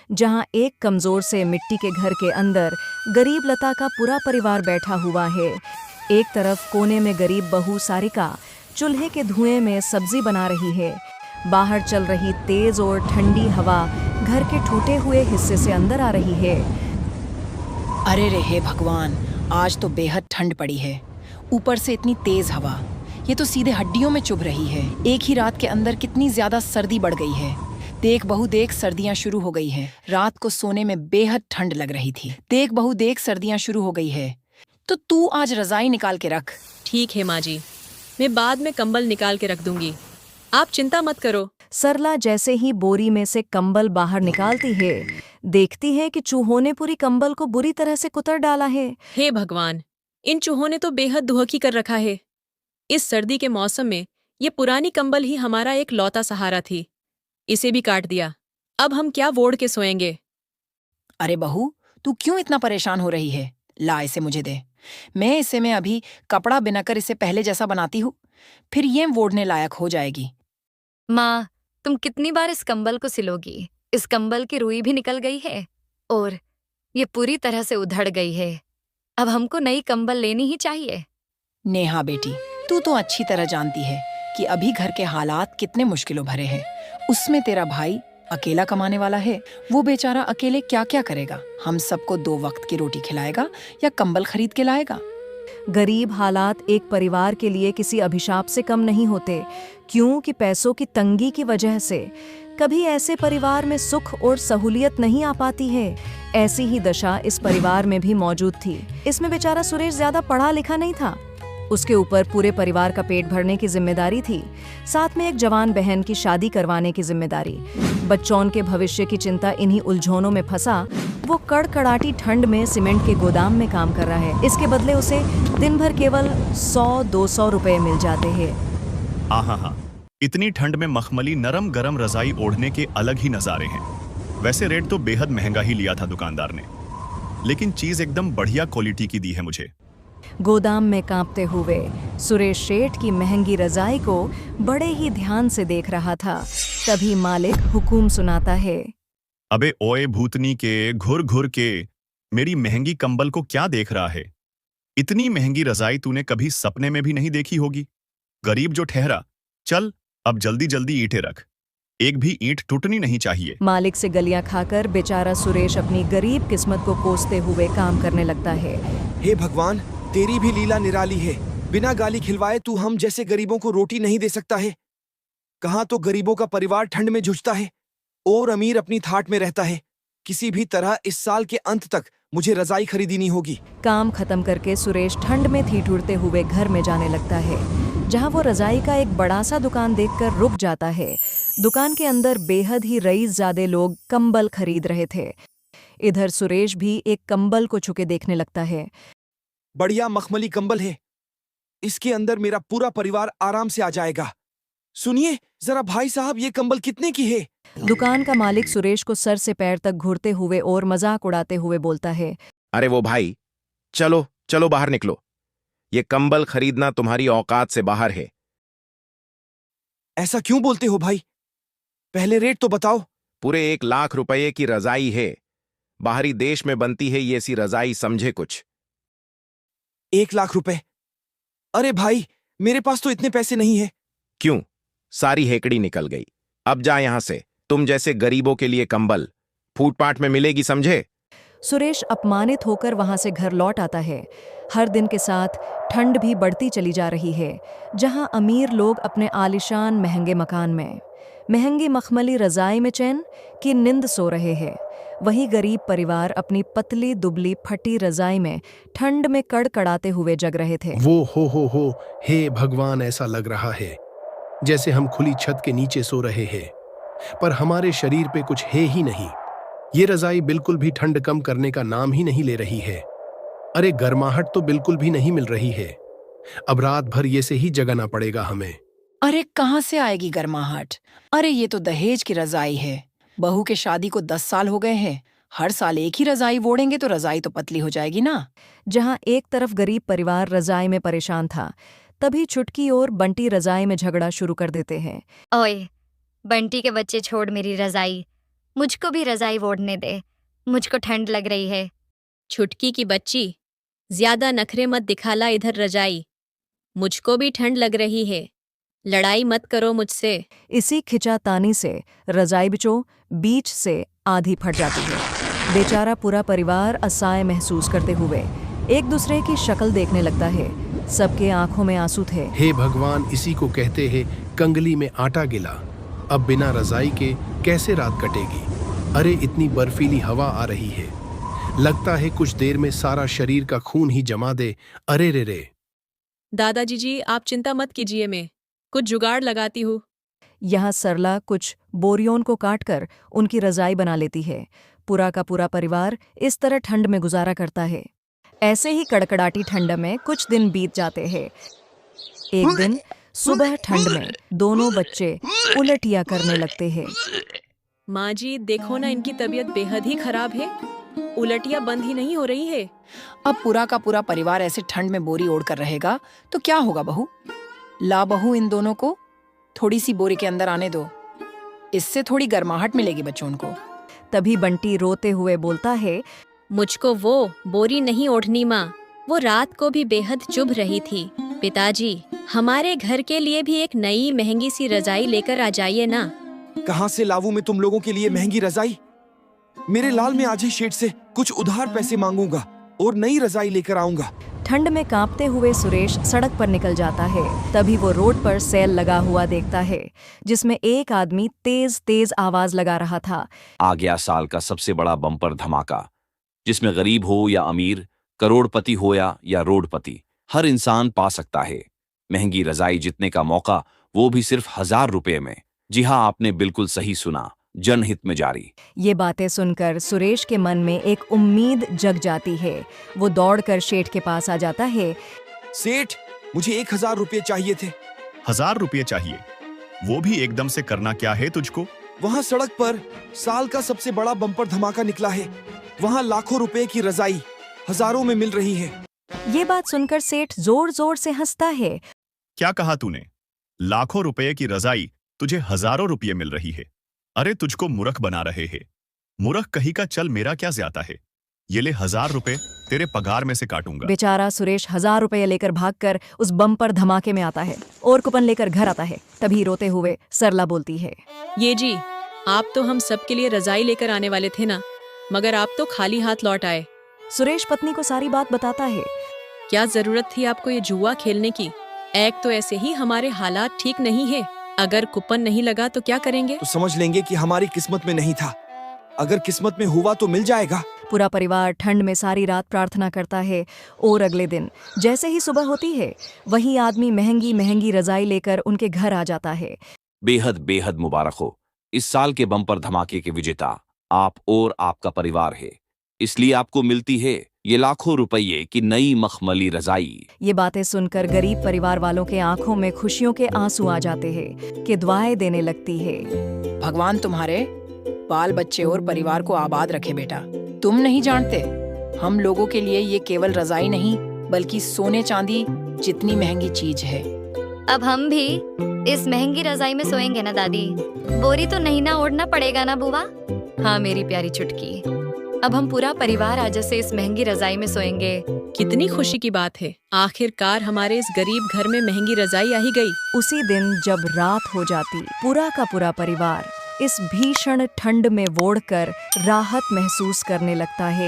जहां एक कमजोर से मिट्टी के घर के अंदर गरीब लता का पूरा परिवार बैठा हुआ है। एक तरफ कोने में गरीब बहू सारिका चूल्हे के धुएं में सब्जी बना रही है। बाहर चल रही तेज और ठंडी हवा घर के टूटे हुए हिस्से से अंदर आ रही है। अरे रे हे भगवान, आज तो बेहद ठंड पड़ी है, ऊपर से इतनी तेज हवा, ये तो सीधे हड्डियों में चुभ रही है। एक ही रात के अंदर कितनी ज्यादा सर्दी बढ़ गई है। देख बहू देख, सर्दियां शुरू हो गई है। रात को सोने में बेहद ठंड लग रही थी। देख बहू देख, सर्दियां शुरू हो गई है। तो तू आज रजाई निकाल के रख। ठीक है माँ जी, मैं बाद में कंबल निकाल के रख दूंगी, आप चिंता मत करो। सरला जैसे ही बोरी में से कंबल बाहर निकालती है, देखती है कि चूहों ने पूरी कंबल को बुरी तरह से कुतर डाला है। हे भगवान, इन चूहों ने तो बेहद दुहकी कर रखा है। इस सर्दी के मौसम में ये पुरानी कंबल ही हमारा एक लौता सहारा थी, इसे भी काट दिया। अब हम क्या ओढ़ के सोएंगे। अरे बहू, तू क्यों इतना परेशान हो रही है? ला इसे मुझे दे, मैं अभी कपड़ा बिनाकर इसे पहले जैसा बनाती हूँ, फिर ये ओढ़ने लायक हो जाएगी। माँ, तुम कितनी बार इस कंबल को सिलोगी? इस कंबल की रुई भी निकल गई है और ये पूरी तरह से उधड़ गई है। अब हमको नई कंबल लेनी ही चाहिए। नेहा बेटी, तू तो अच्छी तरह जानती है कि अभी घर के हालात कितने मुश्किलों भरे हैं। उसमें तेरा भाई अकेला कमाने वाला है, वो बेचारा अकेले क्या क्या करेगा। हम सबको 2 वक्त की रोटी खिलाएगा या कंबल खरीद के लाएगा। गरीब हालात एक परिवार के लिए किसी अभिशाप से कम नहीं होते, क्योंकि पैसों की तंगी की वजह से कभी ऐसे परिवार में सुख और सहूलियत नहीं आ पाती है। ऐसी ही दशा इस परिवार में भी मौजूद थी। इसमें बेचारा सुरेश ज्यादा पढ़ा लिखा नहीं था, उसके ऊपर पूरे परिवार का पेट भरने की जिम्मेदारी थी, साथ में एक जवान बहन की शादी करवाने की जिम्मेदारी। बच्चों के भविष्य की चिंता इन्हीं उलझनों में फंसा वो कड़कड़ाटी ठंड में सीमेंट के गोदाम में काम कर रहा है। इसके बदले उसे दिन भर केवल 100-200 रुपए मिल जाते हैं। आहा, इतनी ठंड में मखमली नरम गरम रजाई ओढ़ने के अलग ही नजारे हैं। वैसे रेट तो बेहद महंगा ही लिया था दुकानदार ने, लेकिन चीज एकदम बढ़िया क्वालिटी की दी है मुझे। गोदाम में कांपते हुए सुरेश शेठ की महंगी रजाई को बड़े ही ध्यान से देख रहा था। तभी मालिक हुकुम सुनाता है, अबे ओए भूतनी के, घुर घुर के, मेरी महंगी कंबल को क्या देख रहा है? इतनी महंगी रजाई तूने कभी सपने में भी नहीं देखी होगी। गरीब जो ठहरा, चल अब जल्दी जल्दी ईंटें रख, एक भी ईंट टूटनी नहीं चाहिए। मालिक से गलियां खाकर बेचारा सुरेश अपनी गरीब किस्मत को कोसते हुए काम करने लगता है। हे भगवान, तेरी भी लीला निराली है। बिना गाली खिलवाए तू हम जैसे गरीबों को रोटी नहीं दे सकता है। कहाँ तो गरीबों का परिवार ठंड में जूझता है और अमीर अपनी थाट में रहता है। किसी भी तरह इस साल के अंत तक मुझे रजाई खरीदनी होगी। काम खत्म करके सुरेश ठंड में ठिठुरते हुए घर में जाने लगता है, जहां वो रजाई का एक बड़ा सा दुकान देखकर रुक जाता है। दुकान के अंदर बेहद ही रईसजादे लोग कंबल खरीद रहे थे। इधर सुरेश भी एक कंबल को छुके देखने लगता है। बढ़िया मखमली कंबल है, इसके अंदर मेरा पूरा परिवार आराम से आ जाएगा। सुनिए जरा भाई साहब, ये कंबल कितने की है? दुकान का मालिक सुरेश को सर से पैर तक घूरते हुए और मजाक उड़ाते हुए बोलता है, अरे वो भाई, चलो चलो बाहर निकलो, ये कंबल खरीदना तुम्हारी औकात से बाहर है। ऐसा क्यों बोलते हो भाई? पहले रेट तो बताओ। पूरे 1 लाख रुपए की रजाई है, बाहरी देश में बनती है ये सी रजाई, समझे कुछ? 1 लाख रुपए? अरे भाई, मेरे पास तो इतने पैसे नहीं है। क्यों? सारी हेकड़ी निकल गई। अब जा यहां से, तुम जैसे गरीबों के लिए कंबल फूटपाथ में मिलेगी, समझे? सुरेश अपमानित होकर वहां से घर लौट आता है। हर दिन के साथ ठंड भी बढ़ती चली जा रही है। जहां अमीर लोग अपने आलीशान महंगे मकान में महंगी मखमली रजाई में चैन की नींद सो रहे हैं, वहीं गरीब परिवार अपनी पतली दुबली फटी रजाई में ठंड में कड़कड़ाते हुए जग रहे थे। वो हो, हे भगवान, ऐसा लग रहा है जैसे हम खुली छत के नीचे सो रहे हैं, पर हमारे शरीर पे कुछ है ही नहीं। ये रजाई बिल्कुल भी ठंड कम करने का नाम ही नहीं ले रही है। अरे गर्माहट तो बिल्कुल भी नहीं मिल रही है। अब रात भर ये से ही जगाना पड़ेगा हमें। अरे कहाँ से आएगी गर्माहट? अरे ये तो दहेज की रजाई है। बहू के शादी को 10 साल हो गए हैं, हर साल एक ही रजाई ओढ़ेंगे तो रजाई तो पतली हो जाएगी ना। जहां एक तरफ गरीब परिवार रजाई में परेशान था, तभी छुटकी और बंटी रजाई में झगड़ा शुरू कर देते हैं। ओए बंटी के बच्चे, छोड़ मेरी रजाई, मुझको भी रजाई ओढ़ने दे, मुझको ठंड लग रही है। छुटकी की बच्ची, ज्यादा नखरे मत दिखाला इधर रजाई। मुझको भी ठंड लग रही है, लड़ाई मत करो मुझसे। इसी खिंचातानी से रजाई बिचो बीच से आधी फट जाती है। बेचारा पूरा परिवार असहाय महसूस करते हुए एक दूसरे की शक्ल देखने लगता है। सबके आंखों में आंसू थे। हे भगवान, इसी को कहते हैं कंगली में आटा गिला। अब बिना रजाई के कैसे रात कटेगी? अरे इतनी बर्फीली हवा आ रही है, लगता है कुछ देर में सारा शरीर का खून ही जमा दे। अरे रे रे। दादाजी जी, आप चिंता मत कीजिए, मैं कुछ जुगाड़ लगाती हूँ। यहाँ सरला कुछ बोरियों को काटकर उनकी रजाई बना लेती है। पूरा का पूरा परिवार इस तरह ठंड में गुजारा करता है। ऐसे ही कड़कड़ाटी ठंड में कुछ दिन बीत जाते हैं। एक दिन सुबह ठंड में दोनों बच्चे उलटियां करने लगते हैं। माँ जी, देखो ना, इनकी तबीयत बेहद ही खराब है। उलटियां बंद ही नहीं हो रही है। अब पूरा का पूरा परिवार ऐसे ठंड में बोरी ओढ़ कर रहेगा तो क्या होगा बहू? ला बहू, इन दोनों को थोड़ी सी बोरी के अंदर आने दो, इससे थोड़ी गर्माहट मिलेगी बच्चों को। तभी बंटी रोते हुए बोलता है, मुझको वो बोरी नहीं ओढ़नी माँ, वो रात को भी बेहद चुभ रही थी। पिताजी, हमारे घर के लिए भी एक नई महंगी सी रजाई लेकर आ जाइए ना। कहाँ से लाऊं मैं तुम लोगों के लिए महंगी रजाई? मेरे लाल में आज ही शेठ से कुछ उधार पैसे मांगूंगा और नई रजाई लेकर आऊंगा। ठंड में कांपते हुए सुरेश सड़क पर निकल जाता है। तभी वो रोड पर सेल लगा हुआ देखता है, जिसमें एक आदमी तेज तेज आवाज लगा रहा था। आ गया साल का सबसे बड़ा बम्पर धमाका, जिसमें गरीब हो या अमीर, करोड़पति हो या रोडपति, हर इंसान पा सकता है महंगी रजाई जीतने का मौका, वो भी सिर्फ 1000 रुपये में। जी हाँ, आपने बिल्कुल सही सुना, जनहित में जारी। ये बातें सुनकर सुरेश के मन में एक उम्मीद जग जाती है। वो दौड़कर सेठ के पास आ जाता है। सेठ, मुझे 1000 रुपये चाहिए थे। 1000 रुपये चाहिए? वो भी एकदम से करना क्या है तुझको? वहाँ सड़क पर साल का सबसे बड़ा बम्पर धमाका निकला है। वहाँ लाखों रुपए की रजाई हजारों में मिल रही है। ये बात सुनकर सेठ जोर जोर से हंसता है। क्या कहा तूने? लाखों रुपए की रजाई तुझे हजारों रुपये मिल रही है? अरे तुझको मूर्ख बना रहे हैं। मूर्ख कहीं का, चल मेरा क्या ज्यादा है, ये ले 1000 रुपए तेरे पगार में से काटूंगा। बेचारा सुरेश 1000 रुपये लेकर भागकर उस बम्पर धमाके में आता है और कूपन लेकर घर आता है। तभी रोते हुए सरला बोलती है, ये जी, आप तो हम सबके लिए रजाई लेकर आने वाले थे ना, मगर आप तो खाली हाथ लौट आए। सुरेश पत्नी को सारी बात बताता है। क्या जरूरत थी आपको ये जुआ खेलने की? एक तो ऐसे ही हमारे हालात ठीक नहीं है, अगर कूपन नहीं लगा तो क्या करेंगे? तो समझ लेंगे कि हमारी किस्मत में नहीं था। अगर किस्मत में हुआ तो मिल जाएगा। पूरा परिवार ठंड में सारी रात प्रार्थना करता है और अगले दिन जैसे ही सुबह होती है, वही आदमी महंगी महंगी रजाई लेकर उनके घर आ जाता है। बेहद बेहद मुबारक हो, इस साल के बम्पर धमाके के विजेता आप और आपका परिवार है, इसलिए आपको मिलती है ये लाखों रुपये की नई मखमली रजाई। ये बातें सुनकर गरीब परिवार वालों के आंखों में खुशियों के आंसू आ जाते हैं कि दुआएं देने लगती है। भगवान तुम्हारे बाल बच्चे और परिवार को आबाद रखे बेटा। तुम नहीं जानते, हम लोगों के लिए ये केवल रजाई नहीं बल्कि सोने चांदी जितनी महंगी चीज है। अब हम भी इस महंगी रजाई में सोएंगे ना दादी? बोरी तो नहीं ना ओढ़ना पड़ेगा ना बुआ? हाँ मेरी प्यारी चुटकी, अब हम पूरा परिवार आज से इस महंगी रजाई में सोएंगे। कितनी खुशी की बात है, आखिरकार हमारे इस गरीब घर में महंगी रजाई आ ही गई। उसी दिन जब रात हो जाती, पूरा का पूरा परिवार इस भीषण ठंड में वोड़ कर राहत महसूस करने लगता है।